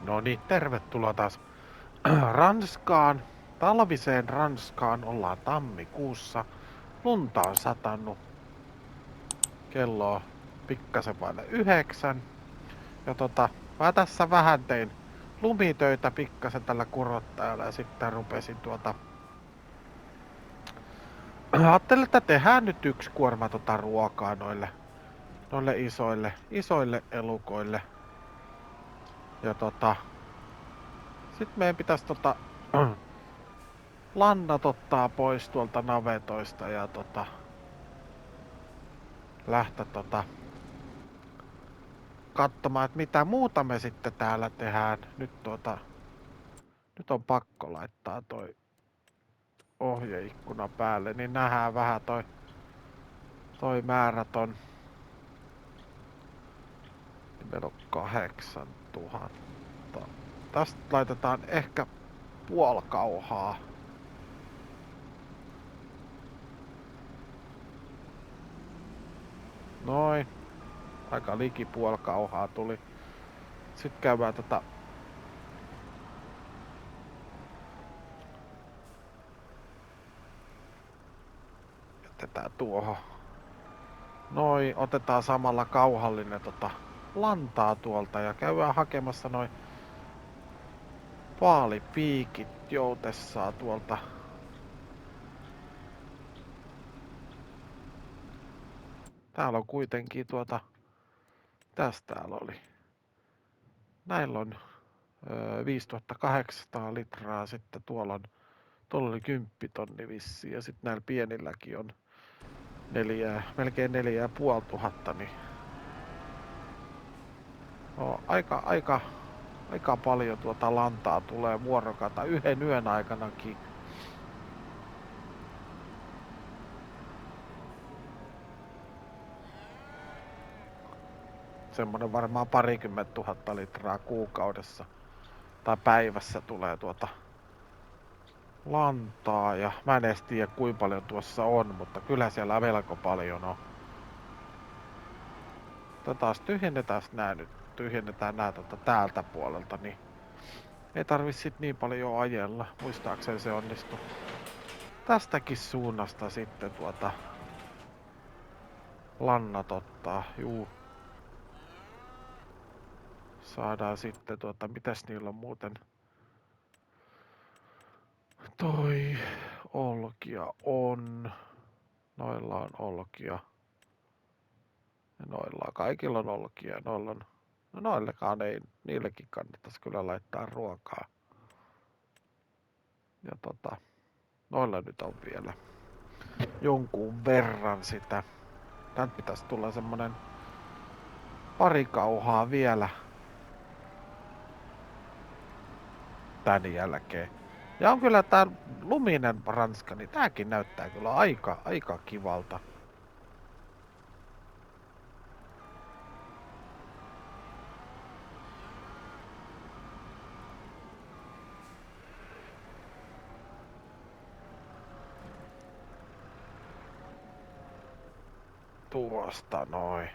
No niin, tervetuloa taas Ranskaan. Talviseen Ranskaan ollaan tammikuussa. Lunta on satanut. Kello on pikkasen vaille 9. Ja mä tässä vähän tein lumitöitä pikkasen tällä kurottajalla ja sitten rupesin ajattelin, että tehdään nyt yksi kuorma ruokaa noille isoille elukoille. Ja sit meidän pitäisi lannat ottaa pois tuolta navetoista ja lähteä katsomaan, että mitä muuta me sitten täällä tehdään. Nyt on pakko laittaa toi ohjeikkuna päälle, niin nähdään vähän toi määrä ton. Meillä on 8000. Tästä laitetaan ehkä puoli kauhaa. Noin. Aika liki puoli kauhaa tuli. Sitten käydään jätetään tuohon. Noin, otetaan samalla kauhallinen lantaa tuolta ja käydään hakemassa noin vaalipiikit joutessaan tuolta. Täällä on kuitenkin tästä täällä oli. Näillä on 5800 litraa, sitten tuolla oli 10 tonni vissiin ja sitten näillä pienilläkin on melkein 4500, niin aika paljon lantaa tulee vuorokauta yhden yön aikanakin. Semmonen varmaan 20 000 litraa kuukaudessa tai päivässä tulee lantaa ja mä en edes tiedä kuinka paljon tuossa on, mutta kyllä siellä melko paljon on. Taas tyhjennetään nää täältä puolelta, niin ei tarvi sit niin paljon ajella, muistaakseni se onnistuu. Tästäkin suunnasta sitten lannat ottaa, juu. Saadaan sitten mitäs niillä on muuten? Toi olkia on. Noilla on olkia. Ja noilla kaikilla on olkia. No noillekaan ei, niillekin kannattaisi kyllä laittaa ruokaa. Ja noilla nyt on vielä jonkun verran sitä. Tän pitäisi tulla semmonen pari kauhaa vielä tän jälkeen. Ja on kyllä tää luminen Ranska, niin tääkin näyttää kyllä aika kivalta. Tuosta noin.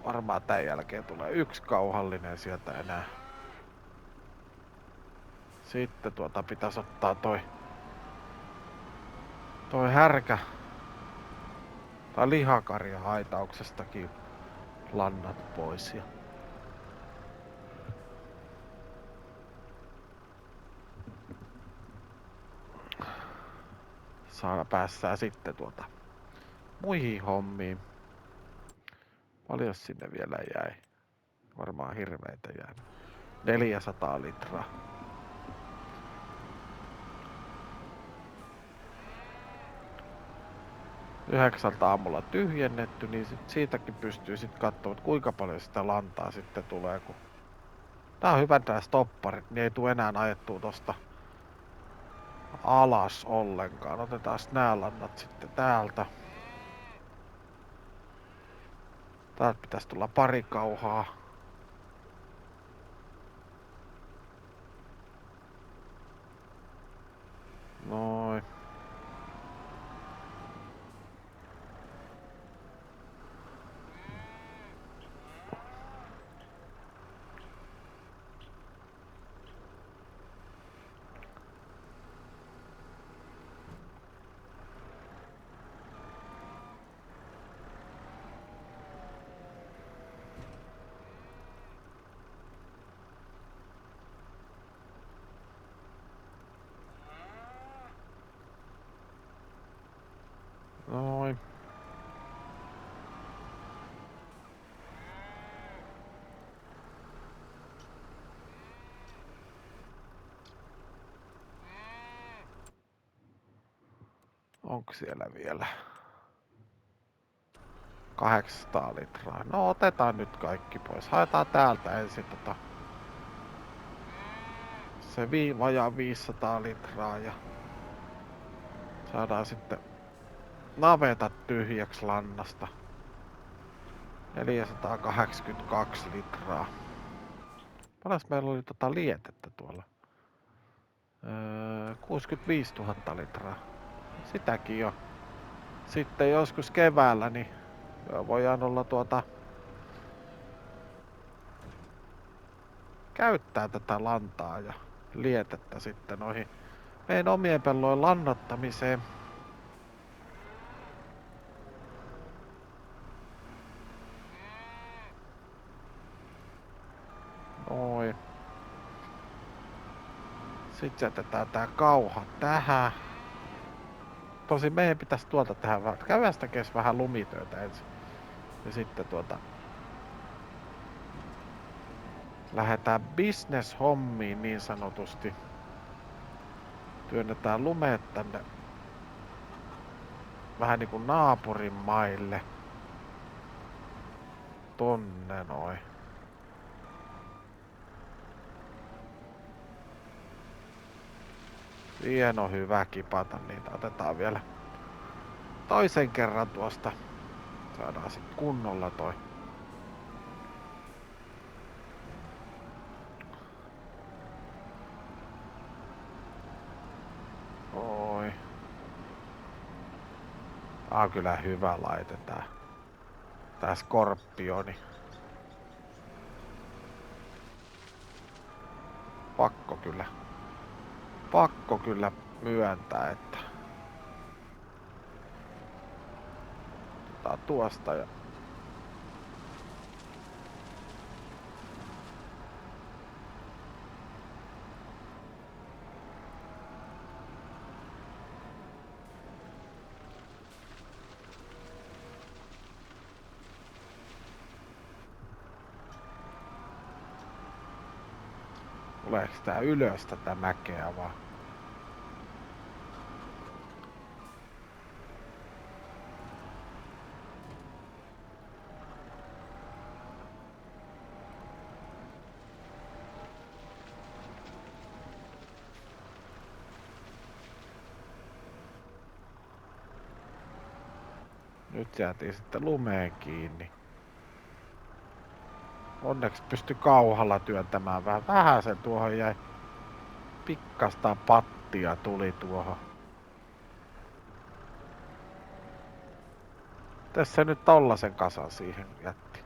Varmaan tän jälkeen tulee yksi kauhallinen sieltä enää. Sitten pitäisi ottaa toi härkä tai lihakarja haitauksestakin lannat pois. Ja päässään sitten muihin hommiin. Paljon sinne vielä jäi? Varmaan hirveitä jäi. 400 litraa. Yhdeksältä aamulla tyhjennetty, niin siitäkin pystyy sitten katsomaan, kuinka paljon sitä lantaa sitten tulee. Kun tää on hyvä tää stopparit, niin ei tule enää ajettua tosta alas ollenkaan. Otetaan nää lannat sitten täältä. Täältä pitäisi tulla pari kauhaa. Noin. Noin. Onko siellä vielä 800 litraa? No otetaan nyt kaikki pois. Haetaan täältä ensin se vajaa 500 litraa ja saadaan sitten navetat tyhjäksi lannasta. 482 litraa. Paljonko meillä oli lietettä tuolla? 65 000 litraa. Sitäkin jo. Sitten joskus keväällä niin voidaan olla käyttää tätä lantaa ja lietettä sitten noihin meidän omien pellojen lannoittamiseen. Noin. Sitten jätetään tää kauha tähän. Tosin meidän pitäisi tuolta tehdä vähän. Käydään sitä vähän lumitöitä ensin. Ja sitten lähdetään business-hommiin niin sanotusti. Työnnetään lumeet tänne vähän niinku naapurin maille. Tonne noin. Siihen on hyvä kipata niitä. Otetaan vielä toisen kerran tuosta. Saadaan sit kunnolla toi. Oi. Tää on kyllä hyvä laite tää Skorpioni. Pakko kyllä myöntää, että otetaan tuosta ja tuleeks tää ylös tätä mäkeä vaan? Nyt jäätiin sitten lumeen kiinni. Onneksi pystyi kauhalla työntämään vähän sen tuohon jäi. Pikkastaan pattia tuli tuohon. Tässä nyt tollasen kasan siihen jätti.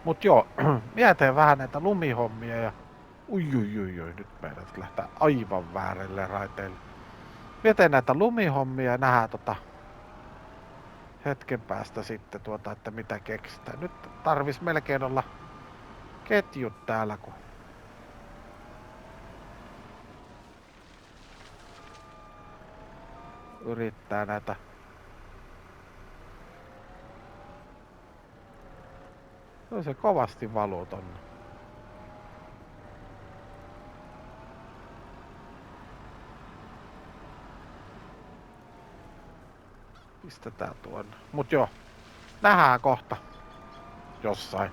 Mut joo, mietin vähän näitä lumihommia ja ui, nyt meidän lähtee aivan väärille raiteille. Mietin näitä lumihommia ja nähdään hetken päästä sitten että mitä keksitään. Nyt tarvis melkein olla ketjut täällä, kun yrittää näitä. Se kovasti valuu tonne. Pistetään tuonne. Mut joo, nähdään kohta jossain.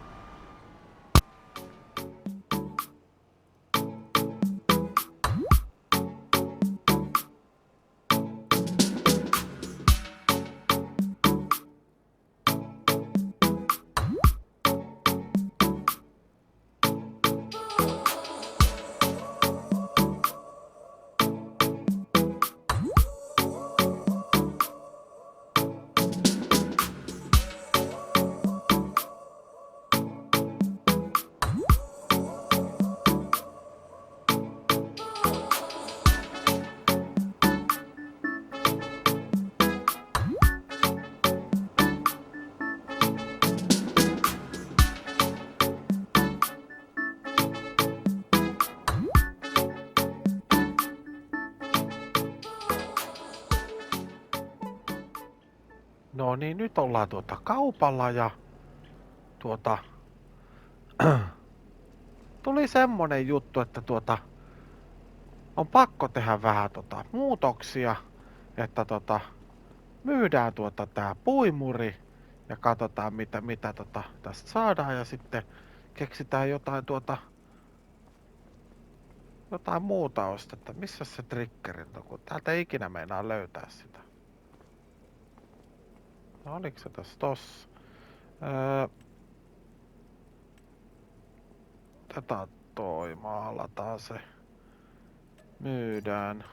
No niin, nyt ollaan kaupalla ja tuli semmonen juttu, että on pakko tehdä vähän muutoksia, että myydään tää puimuri ja katsotaan mitä tästä saadaan ja sitten keksitään jotain muuta ostetta. Missä se triggeri on, kun täältä ei ikinä meinaa löytää sitä. No oliko se tässä tossa? Tätä maalataan se. Myydään.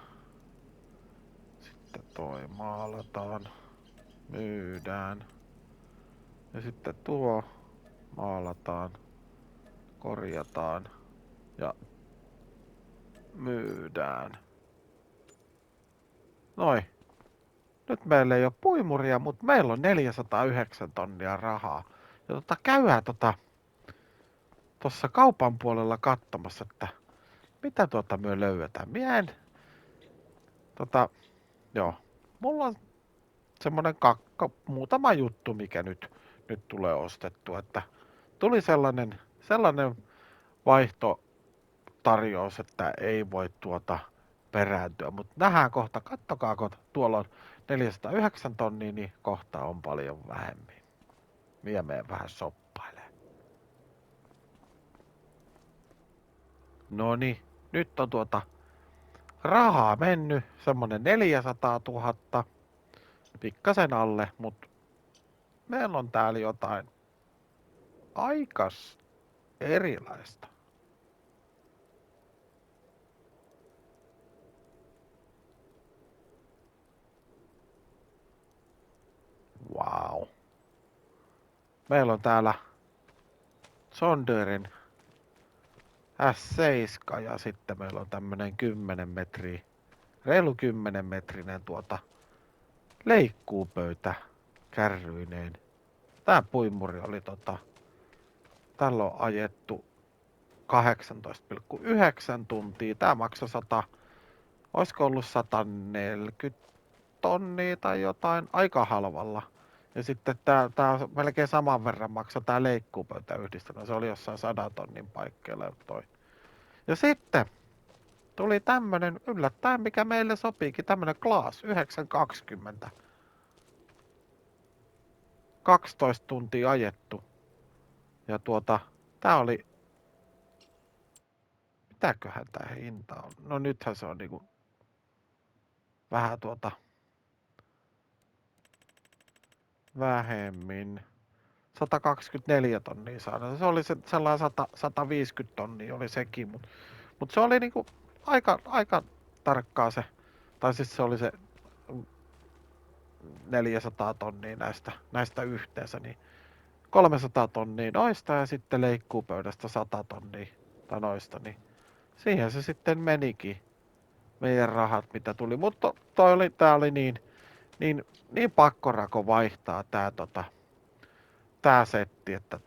Sitten maalataan. Myydään. Ja sitten tuo maalataan. Korjataan. Ja myydään. Noin. Nyt meillä ei ole puimuria, mutta meillä on 409 tonnia rahaa. Ja käydään tuossa kaupan puolella katsomassa, että mitä me löydetään. Joo, mulla on semmonen muutama juttu, mikä nyt tulee ostettua, että tuli sellainen vaihtotarjous, että ei voi perääntyä, mutta nähdään kohta, kattokaa, kun tuolla on 409 tonnia, niin kohta on paljon vähemmän. Minä menen vähän shoppailemaan. Noniin, nyt on rahaa mennyt, semmonen 400 000, pikkasen alle, mut meillä on täällä jotain aikas erilaista. Wow. Meillä on täällä Sonderin S7 ja sitten meillä on tämmönen 10 metriä, reilu 10 metrinen leikkuupöytä kärryineen. Tää puimuri oli tällä on ajettu 18,9 tuntia. Tää maksoi oisko ollut 140 tonnia tai jotain aika halvalla. Ja sitten tää on melkein saman verran maksaa tää leikkuupöytä yhdistelmä. Se oli jossain 100 tonnin paikkeilla toi. Ja sitten tuli tämmönen yllättäen, mikä meille sopiikin, tämmönen Claas 920. 12 tuntia ajettu. Ja tää oli... Mitäköhän tää hinta on? No nythän se on niinku... Vähän vähemmin. 124 tonnia saada. Se oli sellainen 150 tonnia oli sekin, mut se oli niinku aika tarkkaa se. Tai siis se oli se 400 tonnia näistä yhteensä, niin 300 tonnia noista ja sitten leikkuupöydästä 100 tonnia tai noista, niin siihen se sitten menikin. Meidän rahat, mitä tuli. Mutta tää oli niin pakkorako vaihtaa tää setti, että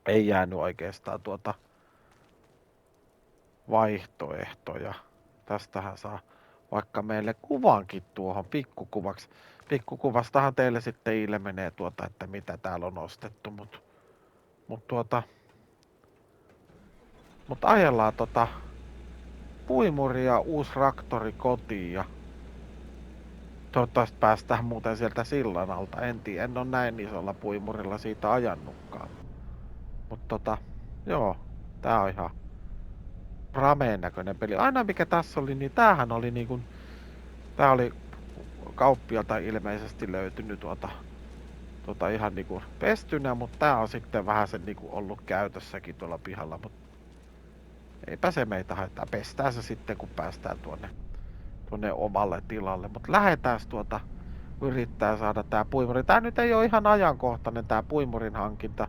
ei jäänyt oikeastaan vaihtoehtoja. Tästähän saa vaikka meille kuvankin tuohon pikkukuvaksi. Pikkukuvastahan teille sitten ilmenee että mitä täällä on ostettu, mut ajellaan puimuri ja uusi traktori kotiin ja toivottavasti päästään muuten sieltä sillan alta. En ole näin isolla puimurilla siitä ajannutkaan. Mutta joo, tää on ihan rameen näköinen peli. Aina mikä tässä oli, niin tämähän oli niinku, tää oli kauppialta ilmeisesti löytynyt ihan niinku pestynä, mutta tää on sitten vähän sen niinku ollut käytössäkin tuolla pihalla, mutta eipä se meitä haittaa. Pestään se sitten kun päästään tuonne omalle tilalle, mutta lähdetään yrittää saada tää puimuri. Tää nyt ei ole ihan ajankohtainen tää puimurin hankinta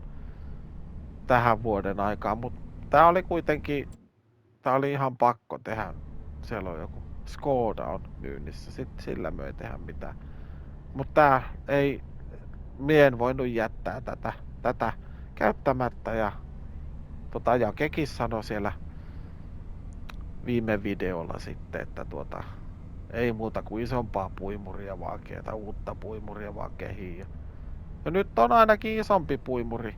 tähän vuoden aikaan, mutta tää oli kuitenkin, tää oli ihan pakko tehdä. Siellä on joku Skoda on myynnissä, sitten sillä me ei tehdä mitään. Mutta tää ei, mie en voinut jättää tätä käyttämättä ja Jakekin sanoi siellä viime videolla sitten, että ei muuta kuin isompaa puimuria vaan tai uutta puimuria vaan kehiin. Ja nyt on ainakin isompi puimuri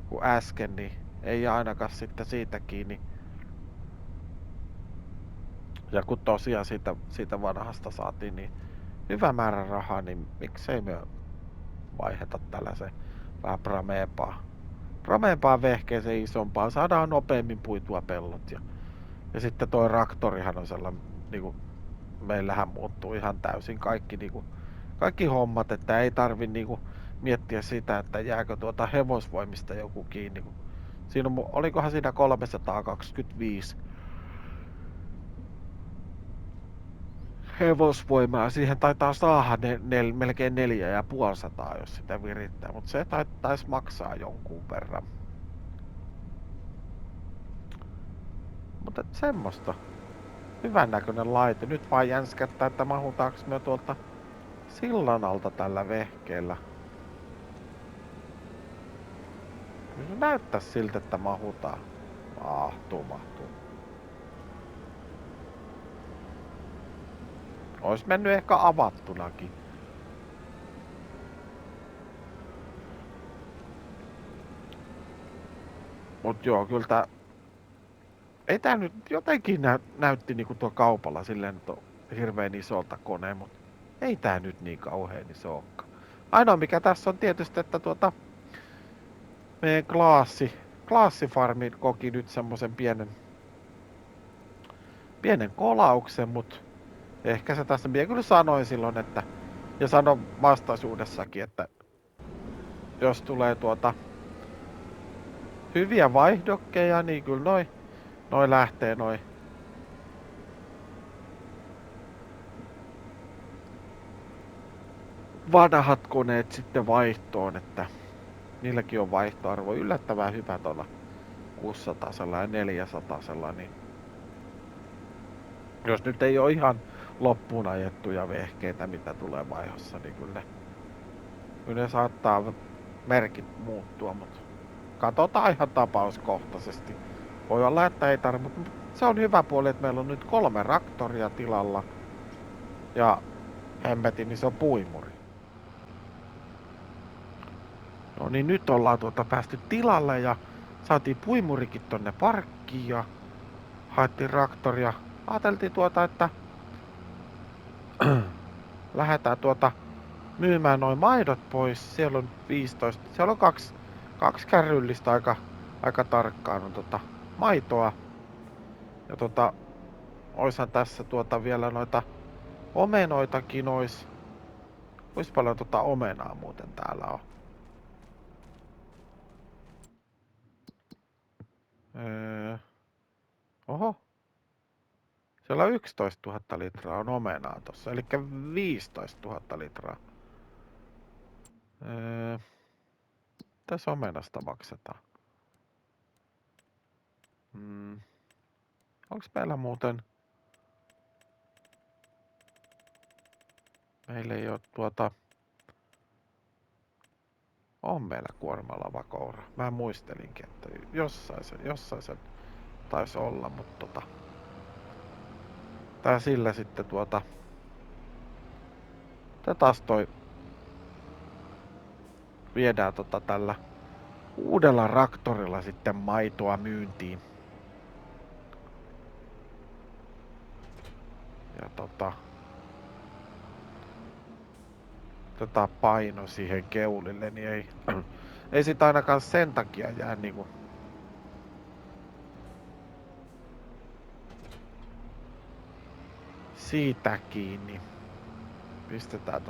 kuin äsken, niin ei ainakaan sitten siitä kiinni. Ja kun tosiaan siitä vanhasta saatiin niin hyvä määrä rahaa, niin miksei me vaiheta tällaisen vähän prameempaa vehkeeseen isompaan. Saadaan nopeammin puitua pellot. Ja sitten toi traktorihan on sellainen, niinku, meillähän muuttuu ihan täysin kaikki hommat, että ei tarvi miettiä sitä, että jääkö hevosvoimista joku kiinni. Siinä olikohan siinä 325 hevosvoimaa. Siihen taitaa saada melkein 450, jos sitä virittää, mutta se taisi maksaa jonkun verran. Mutta semmoista. Hyvän näköinen laite. Nyt vaan jänskättää, että mahutaanko me tuolta sillan alta tällä vehkeellä. Kyllä näyttää siltä, että mahutaan. Mahtuu. Ois mennyt ehkä avattunakin. Mut joo, kyllä ei tää nyt jotenkin näytti niinku tuo kaupalla silleen, että on hirveen isolta koneen, mut ei tää nyt niin kauhean iso olekaan. Ainoa mikä tässä on tietysti, että meidän Klassifarmi koki nyt semmosen pienen kolauksen, mut ehkä se tässä, minä kyllä sanoin silloin, että ja sanon vastaisuudessakin, että jos tulee hyviä vaihdokkeja, niin kyllä noi lähtee vanhat koneet sitten vaihtoon, että niilläkin on vaihtoarvo yllättävän hyvä tuolla 600 ja 400, niin jos nyt ei ole ihan loppuun ajettuja vehkeitä, mitä tulee vaihossa, niin kyllä ne saattaa merkit muuttua, mutta katsotaan ihan tapauskohtaisesti. Voi olla, että ei tarvitse, mutta se on hyvä puoli, että meillä on nyt 3 traktoria tilalla ja hemmetin iso puimuri. No niin, nyt ollaan päästy tilalle ja saatiin puimurikin tonne parkkiin ja haettiin traktoria. Ajateltiin että lähdetään myymään noin maidot pois. Siellä on 15, siellä on kaksi kärryllistä aika tarkkaan on maitoa. Ja oishan tässä vielä noita omenoitakin ois paljon omenaa muuten täällä on. Oho. Siellä on 11 000 litraa on omenaa tossa, eli 15 000 litraa. Mitäs omenasta maksetaan? Onks meillä muuten... Meillä ei oo on meillä kuormalavakoura. Mä muistelinkin, että jossain se taisi olla, mutta tää sillä sitten tää taas viedään tällä uudella traktorilla sitten maitoa myyntiin. Ja paino siihen keulille, niin ei sit ainakaan sen takia jää niinku siitä kiinni. Pistetään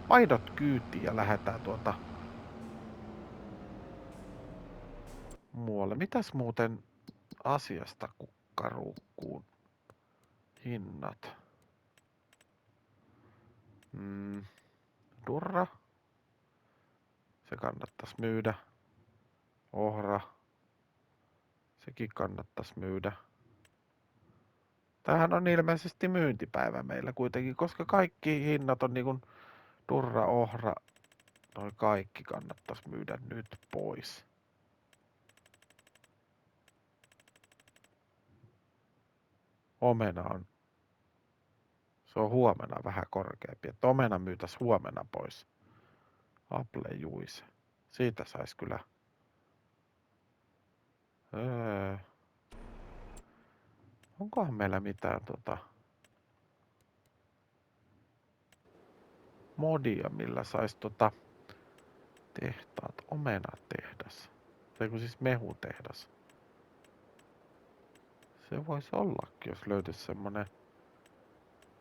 maidot kyytiin ja lähdetään muualle. Mitäs muuten asiasta kukkaruukkuun hinnat? Durra. Se kannattais myydä. Ohra. Sekin kannattais myydä. Tämähän on ilmeisesti myyntipäivä meillä kuitenkin, koska kaikki hinnat on niinku durra, ohra. Noi kaikki kannattais myydä nyt pois. Omena on. Se on huomenna vähän korkeampi. Että omena myytäis huomenna pois. Apple juise. Siitä sais kyllä. Onkohan meillä mitään modia, millä sais tehtaat, omenatehdas. Tai kun siis mehutehdas. Se voisi ollakin, jos löytyisi semmonen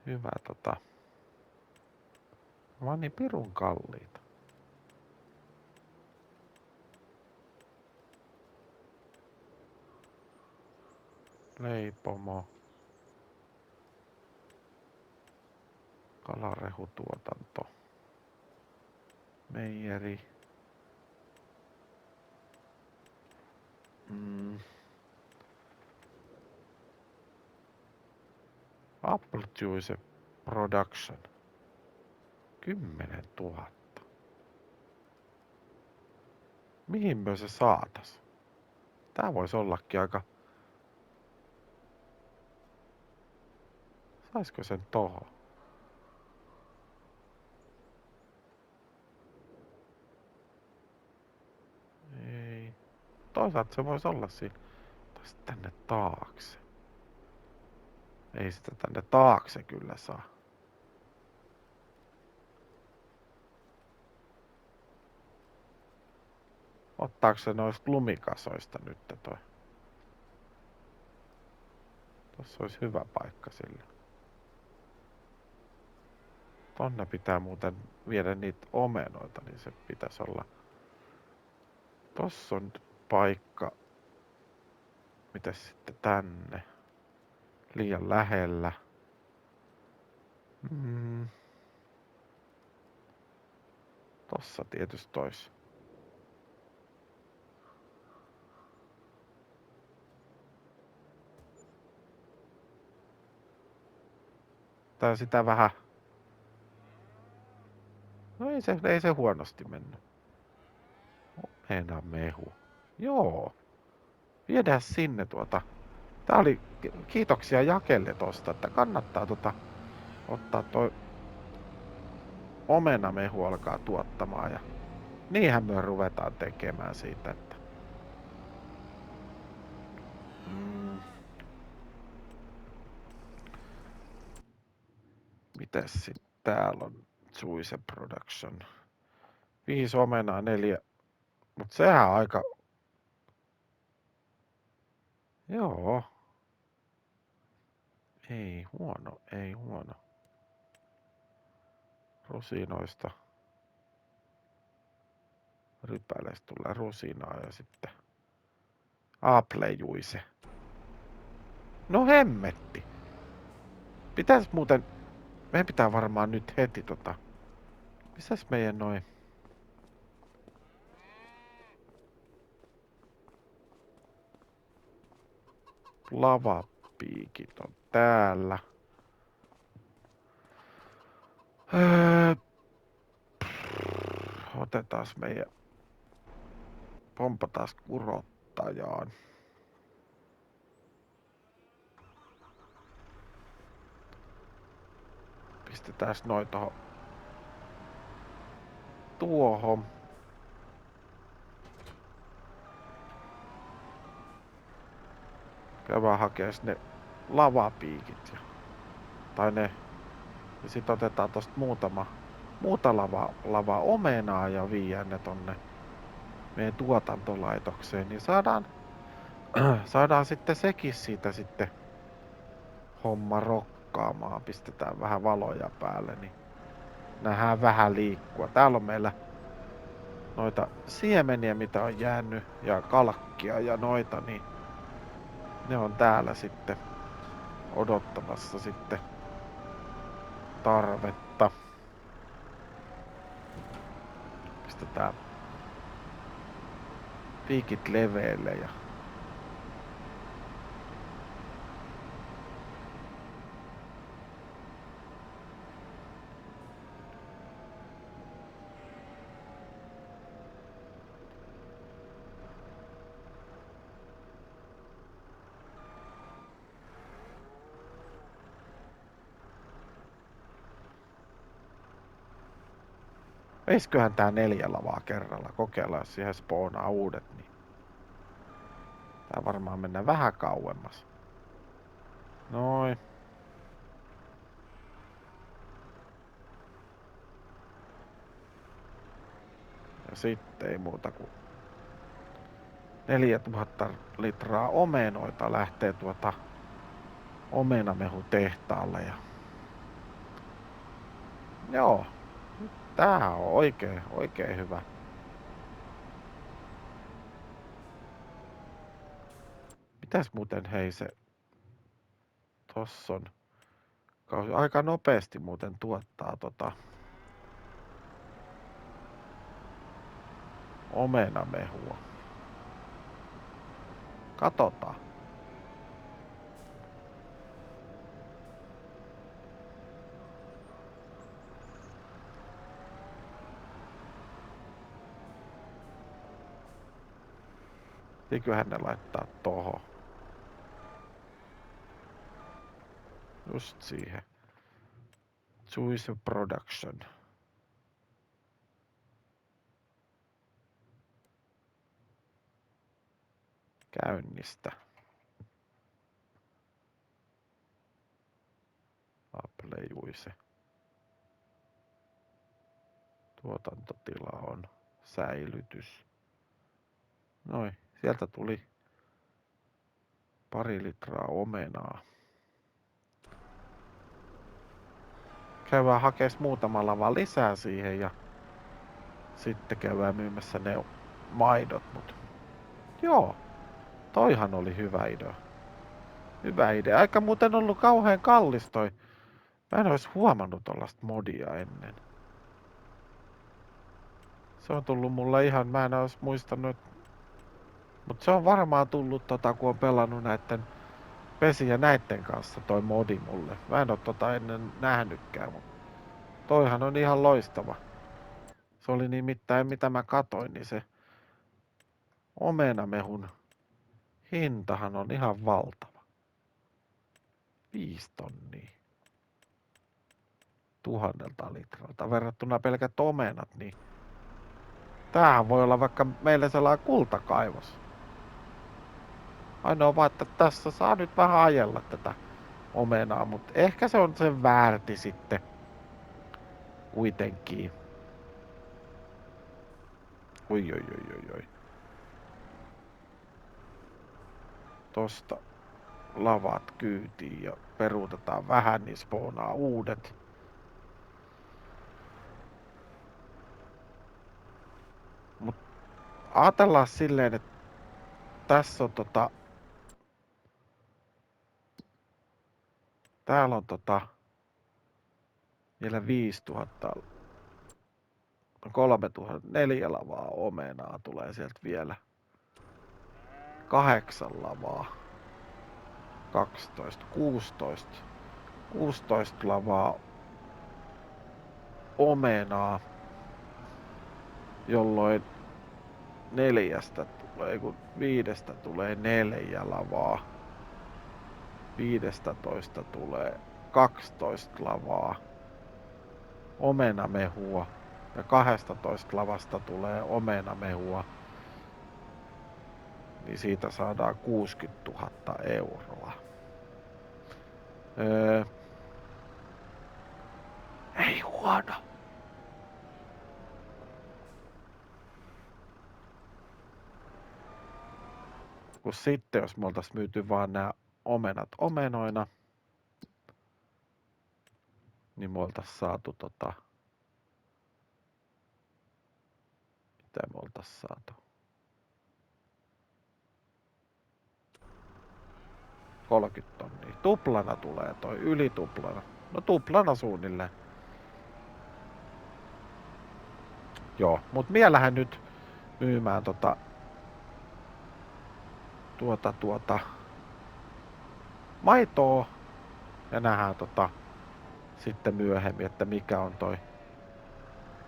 hyvä vaan niin pirun kalliita. Leipomo. Kalarehutuotanto. Meijeri. Apple Juice Production. 10 000. Mihin me se saatas? Tää vois ollakin aika... Saisko sen tohon? Ei. Toisaalta se vois olla siinä. Tai tänne taakse. Ei sitä tänne taakse kyllä saa. Ottaako se noista lumikasoista nyt toi? Tossa olisi hyvä paikka sille. Tonne pitää muuten viedä niitä omenoita, niin se pitäisi olla. Tossa on paikka. Mitäs sitten tänne? Liian lähellä. Tossa tietysti tois. Tää sitä vähän... No ei se huonosti mennyt. Omena mehu. Joo. Viedään sinne Tää oli... Kiitoksia Jakelle tosta, että kannattaa ottaa toi omenamehu alkaa tuottamaan ja niinhän me ruvetaan tekemään siitä, että mites sit täällä on Juice Production 5 omenaa 4, mut sehän aika joo ei huono rusinoista rypäleistä tulee rusinaa ja sitten Apple Juice. No hemmetti. Pitäis muuten... Meidän pitää varmaan nyt heti missäs meidän noin... lavapiikit on täällä. Otetaan meidän... Pompataan kurottajaan. Pistetään noin tuohon. Käydään hakee ne lavapiikit. Tai ne. Ja sit otetaan tosta muuta lava omenaa ja viedään ne tonne meidän tuotantolaitokseen. Niin saadaan sitten sekin siitä sitten homma rokkaamaan. Pistetään vähän valoja päälle, niin nähdään vähän liikkua. Täällä on meillä noita siemeniä, mitä on jäänyt, ja kalkkia ja noita, niin ne on täällä sitten odottamassa sitten tarvetta. Pistetään piikit leveille ja veisköhän tää 4 lavaa kerralla. Kokeillaan, jos siihen spoonaa uudet, niin tää varmaan mennään vähän kauemmas. Noin. Ja sitten ei muuta kuin 4000 litraa omenoita lähtee omenamehutehtaalle. Ja... Joo. Tää on oikein hyvä. Mitäs muuten hei se... Tossa on... Aika nopeasti muuten tuottaa omenamehua. Katsotaan. Eiköhän ne laittaa tohon. Just siihen. Choose production. Käynnistä. Apple juise. Tuotantotila on säilytys. Noin, sieltä tuli 2 litraa omenaa. Käydään hakemaan muutama lava lisää siihen ja sitten käydään myymässä ne maidot, mut joo, toihan oli hyvä idea. Hyvä idea. Aika muuten ollut kauhean kallis toi. Mä en ois huomannut tollaista modia ennen. Se on tullut mulle ihan, mä en ois muistanut. Mut se on varmaan tullut kun on pelannut näitten Pesi ja näitten kanssa toi modi mulle. Mä en oo ennen nähnytkään, mut toihan on ihan loistava. Se oli nimittäin mitä mä katoin, niin se omenamehun hintahan on ihan valtava. 5 tonnia. 1000 litralta verrattuna pelkät omenat, niin tämähän voi olla vaikka meille sellainen kultakaivos. Ainoa vaan, että tässä saa nyt vähän ajella tätä omenaa, mutta ehkä se on sen väärti sitten kuitenkin. Oi. Tosta lavat kyytiin ja peruutetaan vähän, niin spoonaa uudet. Mut ajatellaan silleen, että tässä on täällä on vielä 5000, 3004 lavaa omenaa tulee sieltä vielä. 8 lavaa. 12, 16. 16 lavaa omenaa, jolloin 5 tulee 4 lavaa. 15 tulee 12 lavaa omenamehua ja 12 lavasta tulee omenamehua, niin siitä saadaan 60 000 euroa. Ei huono. Kun sitten jos me oltais myyty vaan nämä omenat omenoina, niin me oltais saatu mitä me oltais saatu? 30 tonnia. Tuplana tulee toi, yli tuplana. No tuplana suunnilleen. Joo, mut mie lähden nyt myymään maitoa ja nähdään sitten myöhemmin, että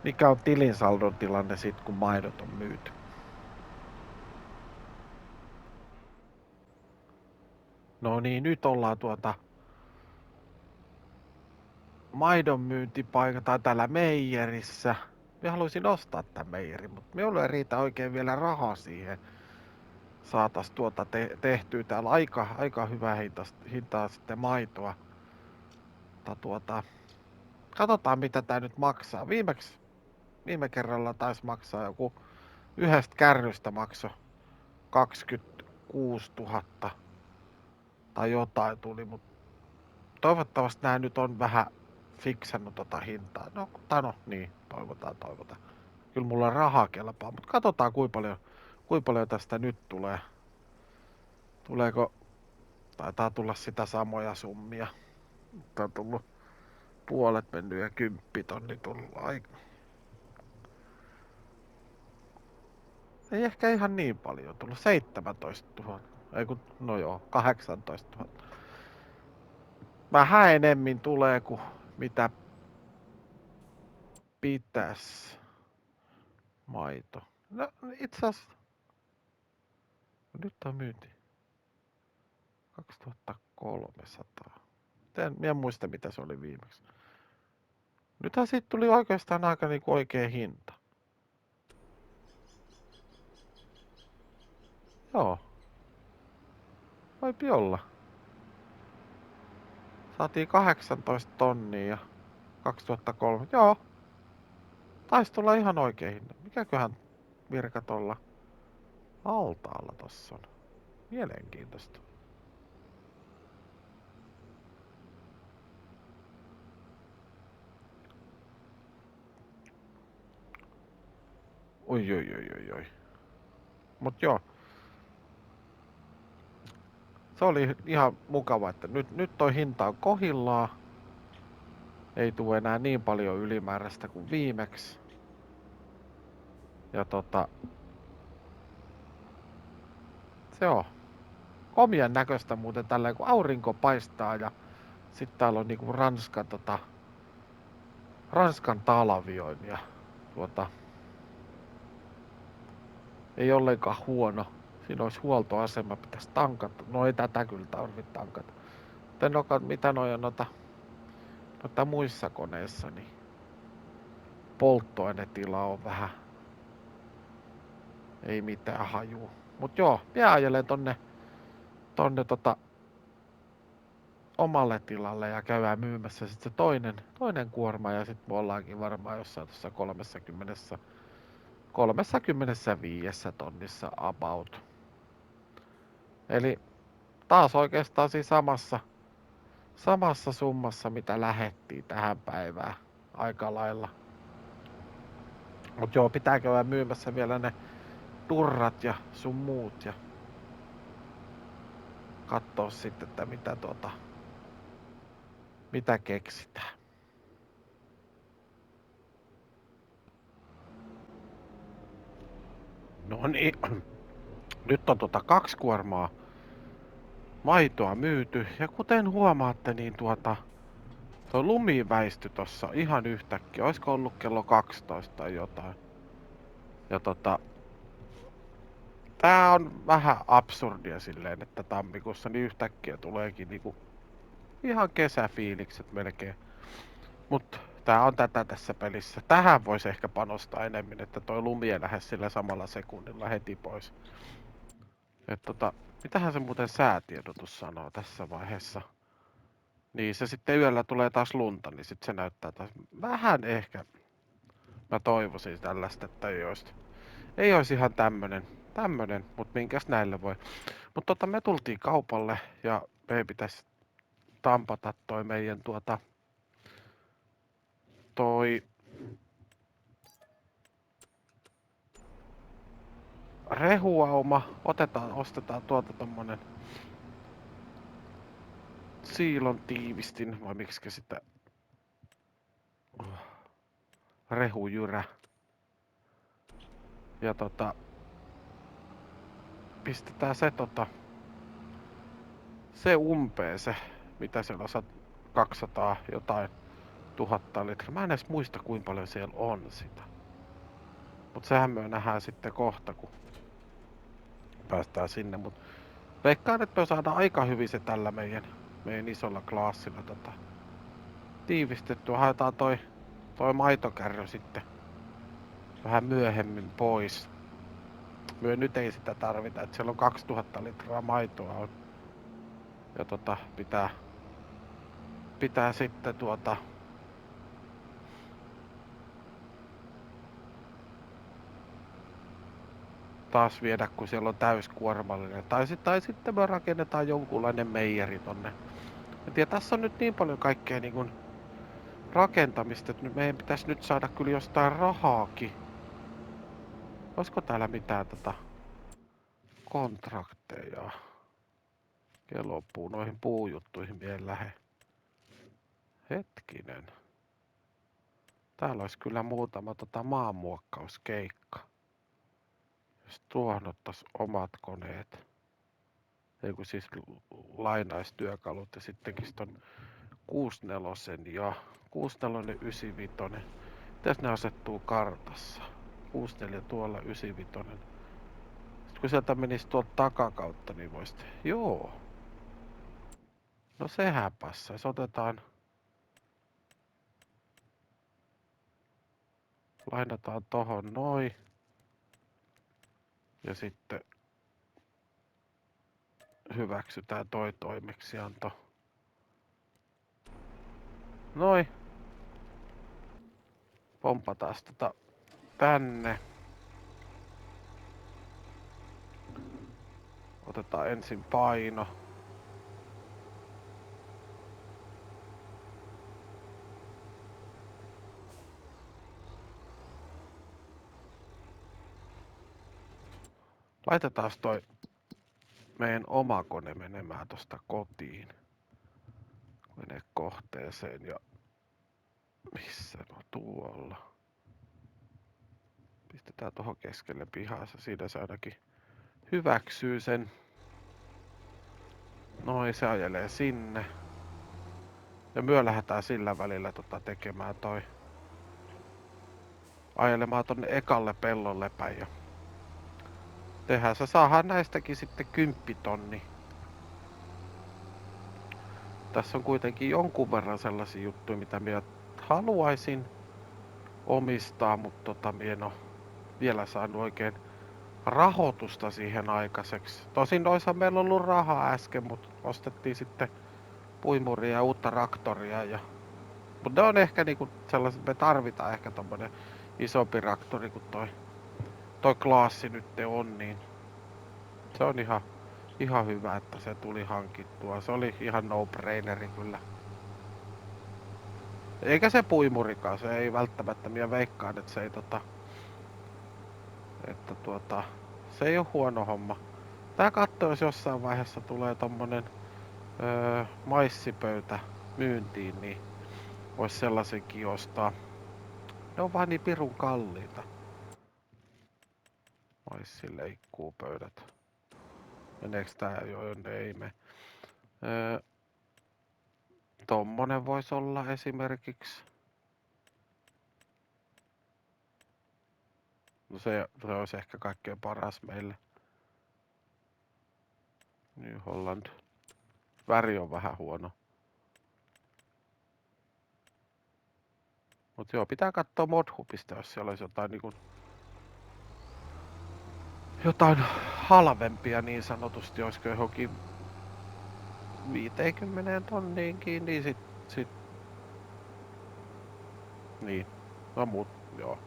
mikä on tilinsaldon tilanne sit kun maidot on myyty. No niin, nyt ollaan maidon myyntipaikka tai täällä meijerissä. Mä haluaisin ostaa tän meijerin, mutta minulle ei riitä oikein vielä rahaa siihen. Saatas tehtyä täällä aika hyvää hintaa sitten maitoa. Mutta katsotaan mitä tää nyt maksaa. Viime kerralla taisi maksaa joku yhdestä kärrystä maksoi 26 000 tai jotain tuli, mutta toivottavasti nää nyt on vähän fiksannut hintaa. No niin, toivotaan. Kyllä mulla rahaa kelpaa, mutta katsotaan kuinka paljon tästä nyt tulee. Tuleeko, taitaa tulla sitä samoja summia. Tää on tullut puolet mennyt ja 10 tonni tullut aika. Ei ehkä ihan niin paljon tullut, 17 000. Ei kun, no joo, 18 000. Vähän enemmän tulee kuin mitä pitäis maito. No itse asiassa, nyt on myynti 2300. En muista mitä se oli viimeksi. Nythän siitä tuli oikeastaan aika niinku oikea hinta. Joo. Voipi olla. Saatiin 18 tonnia ja 2003. Joo. Taisi tulla ihan oikein hinta. Mikäköhän virka tuolla altaalla tossa on? Mielenkiintoista. Oi. Mut joo. Se oli ihan mukava, että nyt toi hinta on kohillaan. Ei tule enää niin paljon ylimääräistä kuin viimeksi. Ja se on komien näköistä muuten tälleen, kun aurinko paistaa ja sitten täällä on niinku Ranskan talvioin ja ei ollenkaan huono. Siinä olisi huoltoasema, pitäisi tankata. No ei tätä kyllä tarvitse tankata. Mitä noja noita muissa koneissa, niin polttoainetila on vähän. Ei mitään hajua. Mut joo, minä ajelen tonne omalle tilalle ja käydään myymässä sitten se toinen kuorma ja sitten me ollaankin varmaan jossain tuossa 35 tonnissa about. Eli taas oikeastaan siinä samassa summassa mitä lähettiin tähän päivään aika lailla. Mut joo, pitää käydä myymässä vielä ne turrat ja sun muut ja kattoo sitten, että mitä keksitään. No niin, nyt on 2 kuormaa maitoa myyty. Ja kuten huomaatte, niin toi lumi väistyi tossa ihan yhtäkkiä. Oisko ollut kello 12 tai jotain. Ja tää on vähän absurdia silleen, että tammikuussa niin yhtäkkiä tuleekin niinku ihan kesäfiilikset melkein. Mut tää on tätä tässä pelissä. Tähän voisi ehkä panostaa enemmän, että toi lumi ei lähde sillä samalla sekunnilla heti pois. Et mitähän se muuten säätiedotus sanoo tässä vaiheessa? Niin se sitten yöllä tulee taas lunta, niin sit se näyttää taas vähän ehkä. Mä toivoisin tällaista, että ei olisi ihan tämmönen, mut minkäs näille voi. Mut me tultiin kaupalle ja meidän pitäisi tampata toi meidän toi rehuauma. Ostetaan tommonen siilon tiivistin, vai miksikä sitä rehujyrä. Ja pistetään se umpeen se, mitä siellä on 200 jotain 1000 litraa. Mä en edes muista kuinka paljon siellä on sitä. Mut sehän me nähdään sitten kohta, kun päästään sinne. Mut veikkaan, että me saadaan aika hyvin se tällä meidän isolla klaassilla tiivistettyä. Haetaan toi maitokärry sitten vähän myöhemmin pois. Myö nyt ei sitä tarvita, että siellä on 2000 litraa maitoa on. Ja pitää sitten taas viedä, kun siellä on täyskuormallinen. Tai sitten me rakennetaan jonkunlainen meijeri tonne. En tiedä, tässä on nyt niin paljon kaikkea niin kuin rakentamista, että meidän pitäisi nyt saada kyllä jostain rahaakin. Olisiko täällä mitään kontrakteja? Kelopuu noihin puujuttuihin vielä lähe. Hetkinen. Täällä olisi kyllä muutama maanmuokkauskeikka. Jos tuohon ottais omat koneet. Ei kun siis lainaistyökalut ja sittenkin ton 64 ja 64 95. Mitäs ne asettuu kartassa? 64 tuolla 95. Sitten kun sieltä menisi tuolta takakautta, niin voisi... Joo. No sehän passaisi. Otetaan... Lainataan tohon noin. Ja sitten hyväksytään toi toimeksianto. Noin. Pompataan tänne. Otetaan ensin paino. Laitetaan toi meidän oma kone menemään tosta kotiin. Konekohteeseen ja... Missä no tuolla? Pistetään tuohon keskelle pihassa. Siinä se ainakin hyväksyy sen. Noin, se ajelee sinne. Ja myö lähdetään sillä välillä tekemään ajelemaan tonne ekalle pellolle päin. Ja tehdään se, saadaan näistäkin sitten 10 000. Tässä on kuitenkin jonkun verran sellaisia juttuja, mitä minä haluaisin omistaa, mutta minä en ole vielä saanut oikein rahoitusta siihen aikaiseksi. Tosin noissa meillä on ollut rahaa äsken, mutta ostettiin sitten puimuria ja uutta traktoria. Mutta ne on ehkä niinku sellaiset, me tarvitaan ehkä tommonen isompi traktori kuin toi klaassi nyt on, niin se on ihan hyvä, että se tuli hankittua. Se oli ihan no-braineri kyllä. Eikä se puimurikaan, se ei välttämättä, minä veikkaan, että se ei se ei oo huono homma. Tää katto, jos jossain vaiheessa tulee tommonen maissipöytä myyntiin, niin vois sellaisenkin ostaa. Ne on vaan niin pirun kalliita. Maissileikkuupöydät. Meneeks tää jo? Ei me. Öö, tommonen voisi olla esimerkiksi. No se olisi ehkä kaikkein paras meille. New Holland. Väri on vähän huono. Mut joo, pitää katsoa Modhubista, jos siellä olisi jotain niinku jotain halvempia niin sanotusti, olisiko johonkin 50 tonniinkin, niin sit niin. No mut, joo.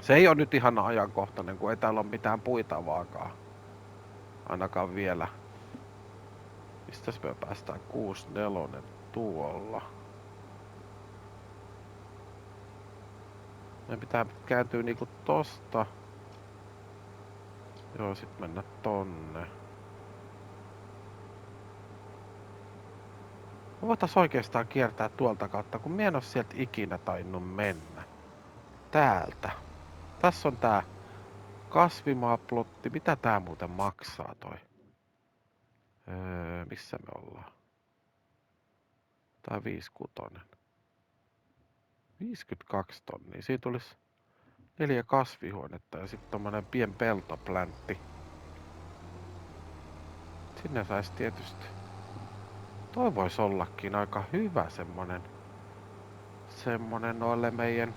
Se ei ole nyt ihan ajankohtainen, kun ei täällä ole mitään puitavaakaan. Ainakaan vielä. Mistäs me päästään 64 tuolla? Me pitää kääntyä niinku tosta. Joo, sit mennä tonne. Me voitais oikeastaan kiertää tuolta kautta, kun mie en oo sieltä ikinä tainnut mennä. Täältä. Tässä on tää kasvimaaplotti. Mitä tää muuten maksaa toi? Missä me ollaan? Tää 56. 52 tonnia. Siitä tulisi 4 kasvihuonetta ja sitten tommonen pien peltopläntti. Sinne saisi tietysti. Toi vois ollakin aika hyvä semmonen noille meidän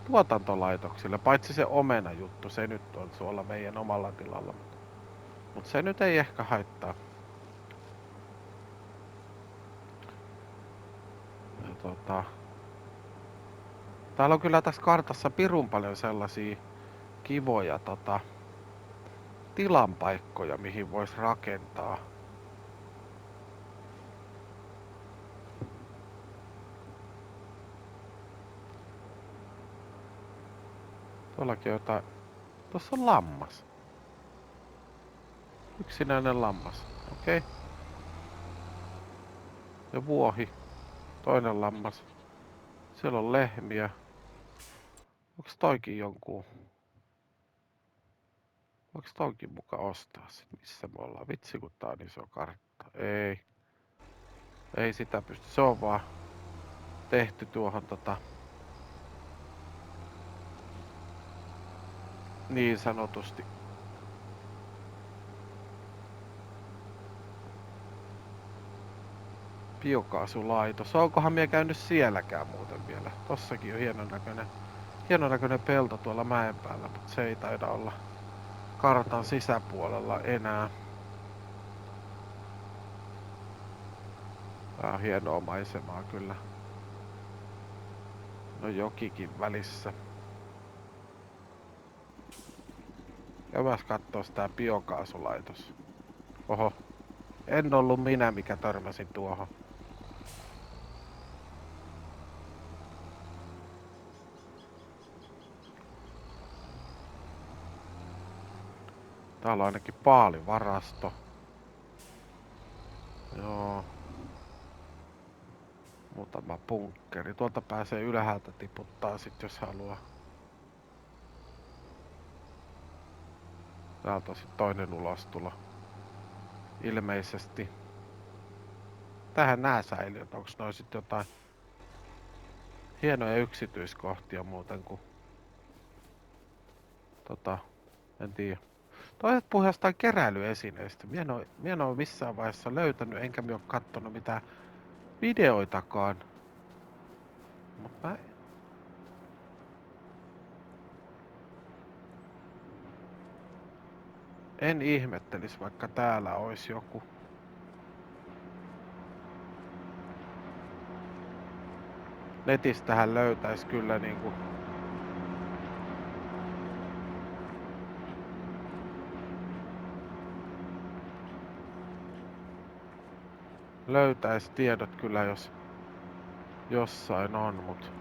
tuotantolaitoksille. Paitsi se omena juttu, se nyt on tuolla meidän omalla tilalla. Mut se nyt ei ehkä haittaa. Ja täällä on kyllä tässä kartassa pirun paljon sellaisia kivoja tilanpaikkoja, mihin vois rakentaa. Tuollakin jotain. Tuossa on lammas. Yksinäinen lammas. Okei. Okay. Ja vuohi. Toinen lammas. Siellä on lehmiä. Onks toikin jonkun? Voiks toikin muka ostaa sit? Missä me ollaan? Vitsi kun tää on iso kartta. Ei. Ei sitä pysty. Se on vaan tehty tuohon niin sanotusti. Biokaasulaitos. Onkohan mie käynyt sielläkään muuten vielä? Tossakin on hienon näköinen pelto tuolla mäen päällä, mutta se ei taida olla kartan sisäpuolella enää. Tää on hienoa maisemaa kyllä. No jokikin välissä. Käydään kattoo tää biokaasulaitos. Oho. En ollut minä, mikä törmäsin tuohon. Täällä on ainakin paalivarasto. Joo. Muutama bunkkeri. Tuolta pääsee ylhäältä tiputtaa sit jos haluaa. Täältä on sit toinen ulostulo. Ilmeisesti. Tähän nää säilyy. Onks noi sit jotain hienoja yksityiskohtia muuten kuin en tiedä. Toiset puhuu jostain keräilyesineistä. Mie en oo missään vaiheessa löytänyt, enkä mie oo kattonut mitään videoitakaan. Mut mä en ihmettelis, vaikka täällä ois joku. Netistähän löytäis kyllä niinku löytäis tiedot kyllä jos jossain on, mut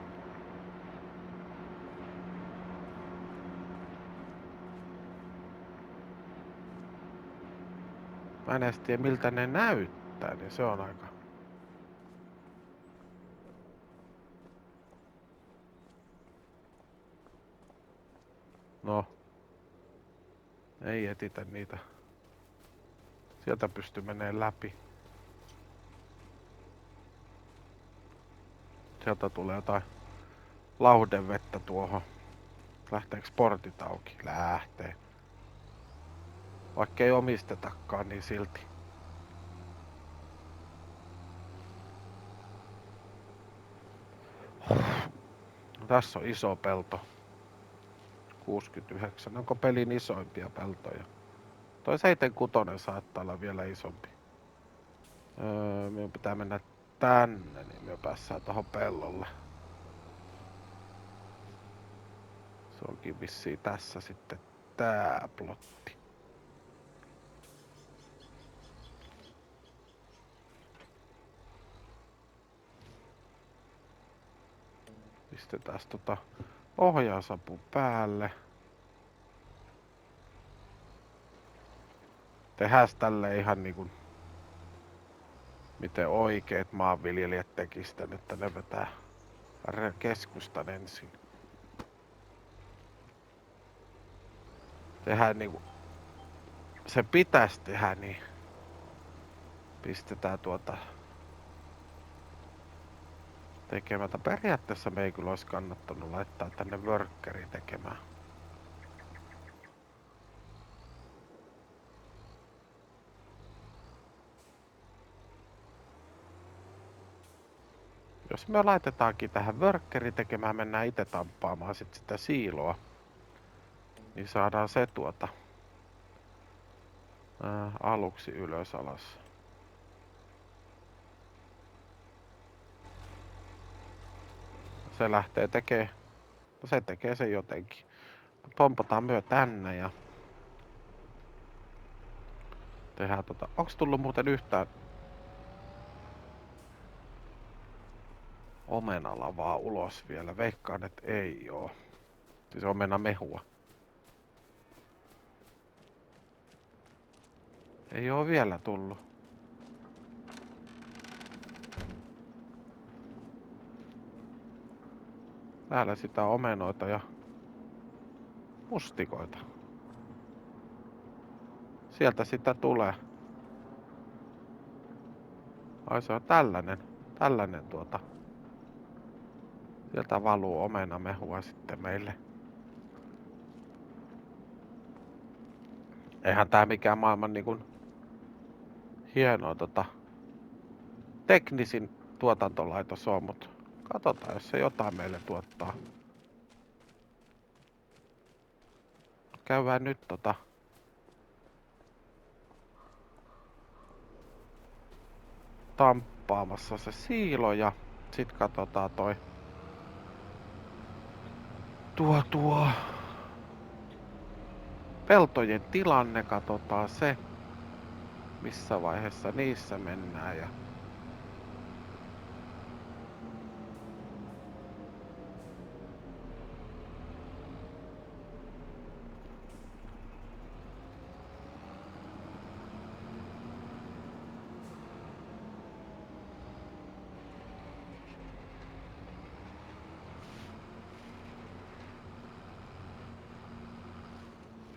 mä en edes tiedä miltä ne näyttää, niin se on aika. No. Ei etitä niitä. Sieltä pystyy menemään läpi. Sieltä tulee jotain lauhdevettä tuohon. Lähteekö portit auki? Lähtee. Vaikka ei omistetakaan, niin silti. Tässä on iso pelto. 69. Onko pelin isoimpia peltoja? Toi 76 saattaa olla vielä isompi. Minun pitää mennä tänne, niin me päässään tohon pellolle. Se onkin vissiin tässä sitten tää plotti. Pistetään ohjausapu päälle. Tehdään tälle ihan niinku miten oikeet maanviljelijät tekisivät, että ne vetää keskustan ensin. Tehdään niinku se pitäisi tehdä, niin pistetään tekemättä. Periaatteessa me ei kyllä olisi kannattanut laittaa tänne workkeri tekemään. Jos me laitetaankin tähän workkeri tekemään, mennään itse tamppaamaan sitä siiloa, niin saadaan se aluksi ylös alas. Se lähtee tekemään, no se tekee sen jotenkin. Pompataan myö tänne ja tehdään onks tullut muuten yhtään omenalavaa ulos vielä? Veikkaan, että ei oo. Siis omenamehua. Ei oo vielä tullut. Täällä sitä omenoita ja mustikoita. Sieltä sitä tulee. Ai se on tällainen sieltä valuu omenamehua sitten meille. Eihän tää mikään maailman niinku hieno teknisin tuotantolaitos on, mut katsotaan jos se jotain meille tuottaa. Käydään nyt tamppaamassa se siilo ja sit katsotaan tuo peltojen tilanne, katsotaan se missä vaiheessa niissä mennään ja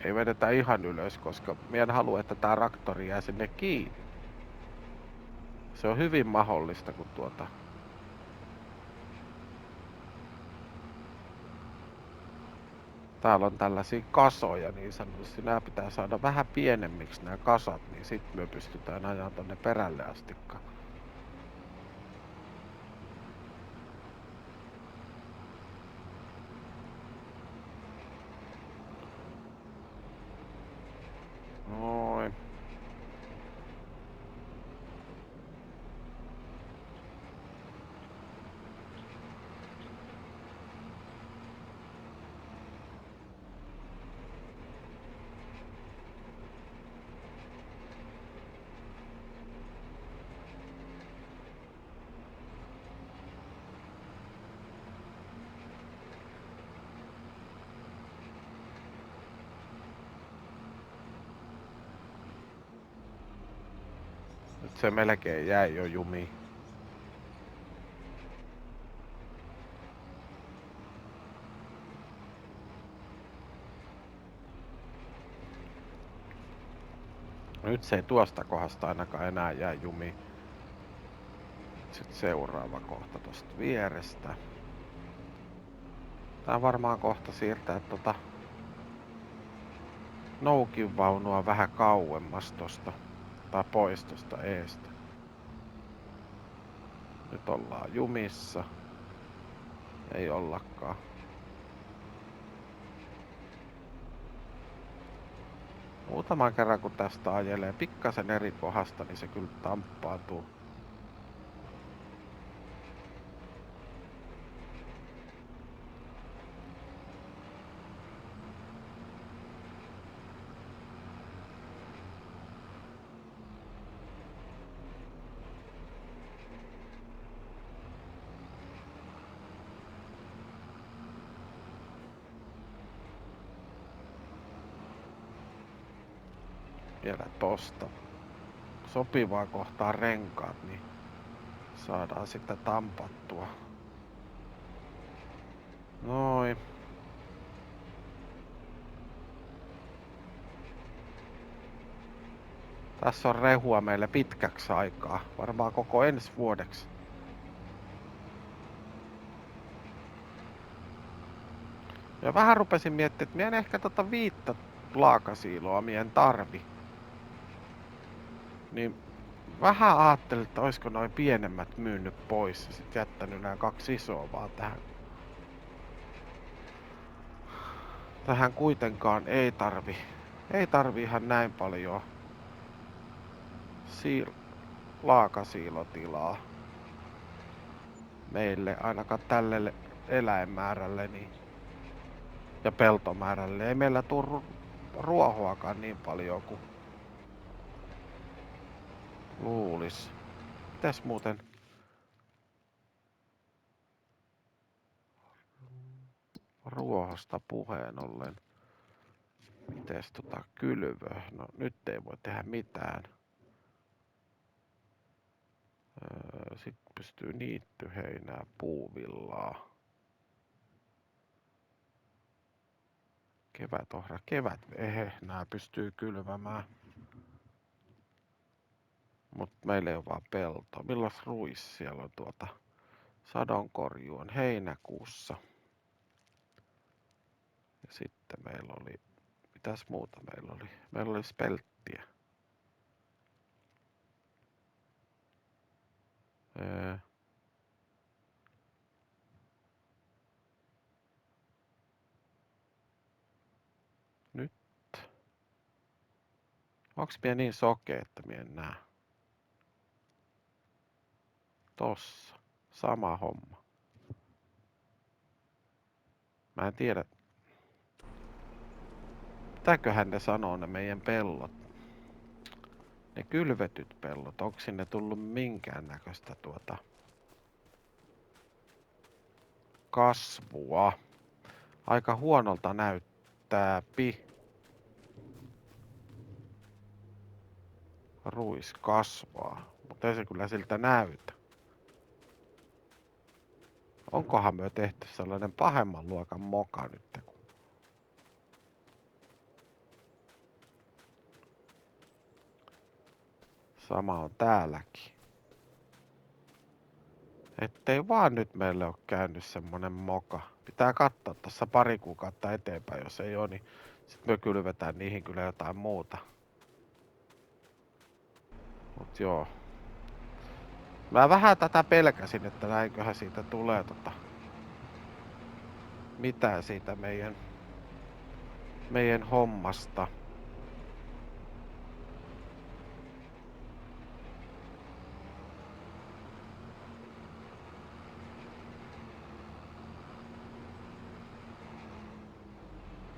ei vedetä ihan ylös, koska minä en halua, että tää traktori jää sinne kiinni. Se on hyvin mahdollista, kun täällä on tällaisia kasoja niin sanotusti. Nää pitää saada vähän pienemmiksi nämä kasat, niin sit me pystytään ajamaan tonne perälle astikka. Noin. Nyt se melkein jäi jo jumiin. Nyt se ei tuosta kohdasta ainakaan enää jää jumiin. Sitten seuraava kohta tosta vierestä. Tää varmaan kohta siirtää noukin vaunua vähän kauemmas tosta. Tai pois tosta eestä. Nyt ollaan jumissa. Ei ollakaan. Muutaman kerran kun tästä ajelee pikkasen eri kohdasta, niin se kyllä tamppautuu. Vielä tosta sopivaa kohtaa renkaat, niin saadaan sitten tampattua. Noin. Tässä on rehua meille pitkäksi aikaa, varmaan koko ensi vuodeksi. Ja vähän rupesin miettimään, että mien ehkä 5 laakasiiloa mien tarvi. Niin vähän ajattelin, että olisiko noin pienemmät myynyt pois ja sit jättänyt nämä 2 isoa vaan tähän. Tähän kuitenkaan ei tarvi ihan näin paljon laakasiilotilaa meille, ainakaan tälle eläinmäärälle niin, ja peltomäärälle. Ei meillä tuu ruohoakaan niin paljon kuin luulis. Mitäs muuten? Ruohosta puheen ollen. Mites kylvö? No nyt ei voi tehdä mitään. Sitten pystyy niittyheinää, puuvillaa. Kevätohra, nää pystyy kylvämään. Mut meillä ei oo vaan peltoa. Millas ruis siellä on sadonkorjuu on heinäkuussa. Ja sitten meillä oli, mitäs muuta meillä oli? Meillä oli spelttiä. Nyt. Onks mie niin sokea, että mie en näe? Tossa. Sama homma. Mä en tiedä. Mitäköhän ne sanoo ne meidän pellot? Ne kylvetyt pellot. Onko sinne tullut minkäännäköistä kasvua? Aika huonolta näyttää ruis kasvaa, mutta ei se kyllä siltä näytä. Onkohan me tehty sellainen pahemman luokan moka nyt? Sama on täälläkin. Ettei vaan nyt meille ole käynyt semmonen moka. Pitää katsoa tossa pari kuukautta eteenpäin, jos ei oo, niin sit me kylvetään niihin kyllä jotain muuta. Mut joo. Mä vähän tätä pelkäsin, että näinköhän siitä tulee mitään siitä meidän hommasta.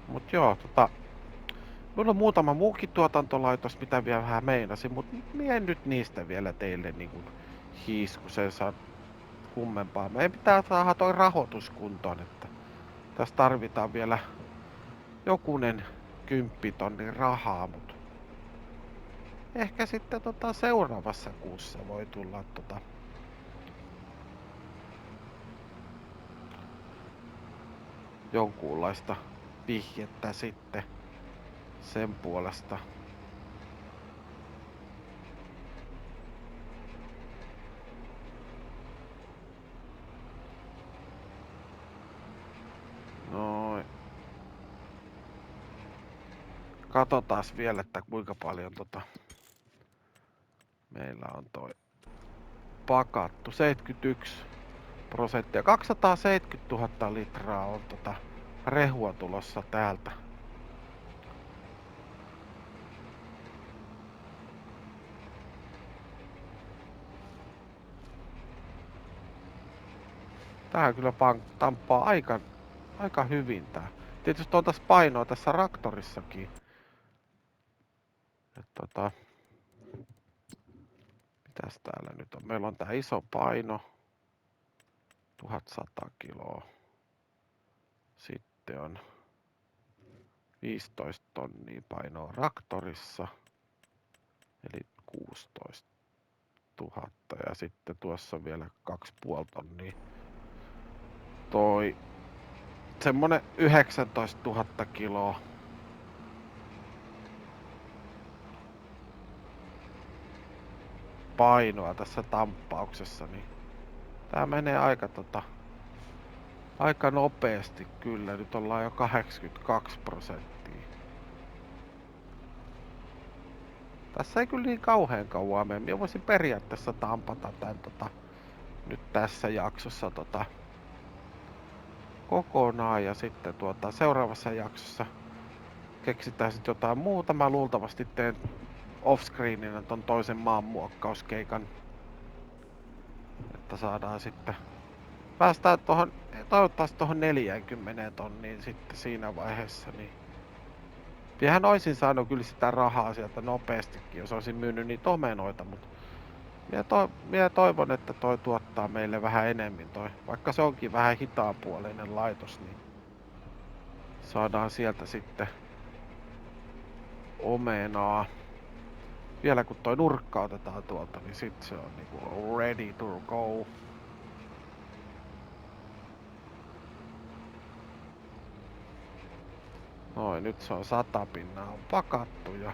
Mut joo, mulla on muutama muukin tuotantolaitos, mitä vielä vähän meinasin, mut mie en nyt niistä vielä teille niinku hiiskusen saa kummempaa. Meidän pitää saada toi rahoitus kuntoon, että tässä tarvitaan vielä jokunen 10 000 rahaa, mut ehkä sitten seuraavassa kuussa voi tulla jonkunlaista vihjettä sitten sen puolesta. Katsotaan vielä, että kuinka paljon meillä on toi pakattu. 71%. 270 000 litraa on rehua tulossa täältä. Tää kyllä tamppaa aika hyvin tää. Tietysti on tässä painoa tässä raktorissakin. Mitäs täällä nyt on? Meillä on tää iso paino. 1100 kiloa. Sitten on 15 tonnia painoa raktorissa. Eli 16 000. Ja sitten tuossa on vielä 2,5 tonnia. Toi semmonen 19 000 kiloa. Painoa tässä tamppauksessa, niin tää menee aika nopeasti kyllä. Nyt ollaan jo 82%. Tässä ei kyllä niin kauhean kauan mene. Minä voisin periaatteessa tampata tän nyt tässä jaksossa kokonaan ja sitten seuraavassa jaksossa keksitään sitten jotain muuta. Mä luultavasti teen offscreeninä ton toisen maanmuokkauskeikan, että saadaan sitten päästään toivottavasti tuohon 40 tonniin sitten siinä vaiheessa, niin kyllähän oisin saanut kyllä sitä rahaa sieltä nopeastikin, jos olisin myynyt niitä omenoita, mutta minä toivon, että toi tuottaa meille vähän enemmän vaikka se onkin vähän hitaapuolinen laitos, niin saadaan sieltä sitten omenaa. Vielä kun toi nurkka otetaan tuolta, niin sit se on niinku ready to go. Noin, nyt se on 100 pinnaa on pakattu ja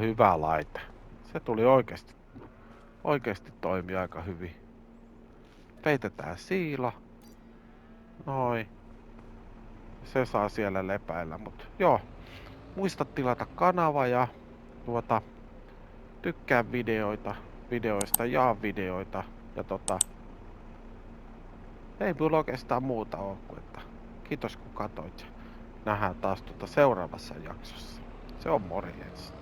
hyvä laite. Se tuli oikeesti toimi aika hyvin. Peitetään siila. Noin. Se saa siellä lepäillä, mut joo. Muista tilata kanava ja tykkää videoista, jaa videoita ja ei mulla oikeastaan muuta oo kuin että kiitos kun katsoit. Nähdään taas seuraavassa jaksossa. Se on morjens.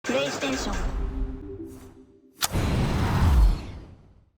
PlayStation